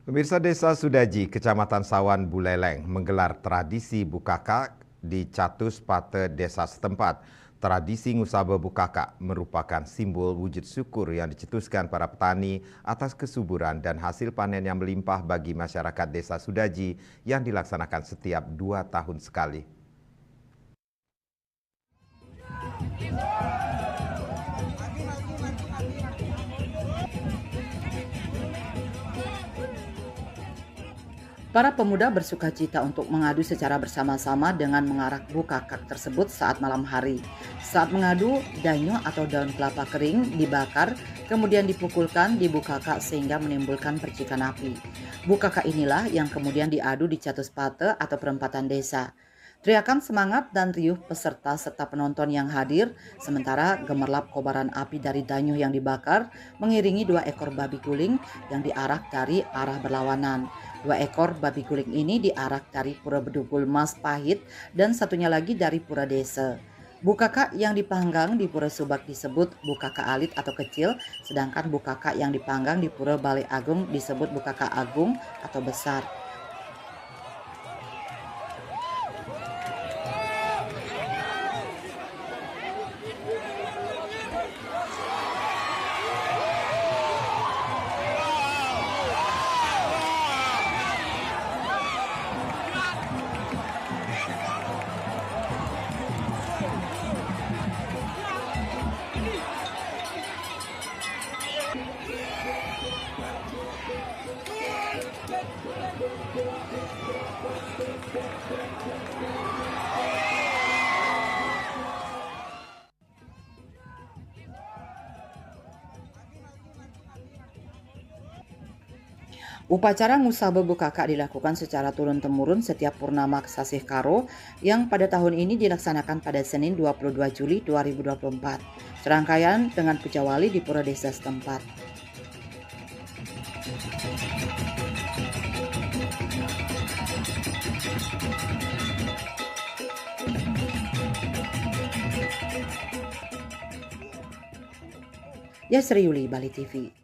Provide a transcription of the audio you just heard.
Pemirsa Desa Sudaji, Kecamatan Sawan Buleleng menggelar tradisi Bukaka di Catus Pate desa setempat. Tradisi Ngusaba Bukaka merupakan simbol wujud syukur yang dicetuskan para petani atas kesuburan dan hasil panen yang melimpah bagi masyarakat Desa Sudaji yang dilaksanakan setiap 2 tahun sekali. Para pemuda bersukacita untuk mengadu secara bersama-sama dengan mengarak bukakak tersebut saat malam hari. Saat mengadu, danyo atau daun kelapa kering dibakar, kemudian dipukulkan di bukakak sehingga menimbulkan percikan api. Bukakak inilah yang kemudian diadu di Catus Pate atau perempatan desa. Teriakan semangat dan riuh peserta serta penonton yang hadir, sementara gemerlap kobaran api dari danyo yang dibakar mengiringi 2 ekor babi guling yang diarak dari arah berlawanan. 2 ekor babi guling ini diarak dari Pura Bedugul Mas Pahit dan satunya lagi dari Pura Desa. Bukaka yang dipanggang di Pura Subak disebut bukaka alit atau kecil, sedangkan bukaka yang dipanggang di Pura Balai Agung disebut bukaka agung atau besar. Upacara Ngusaba Bukaka dilakukan secara turun-temurun setiap purnama Sasih Karo yang pada tahun ini dilaksanakan pada Senin 22 Juli 2024. Serangkaian dengan puja wali di pura desa setempat. Yasri Yuli, Bali TV.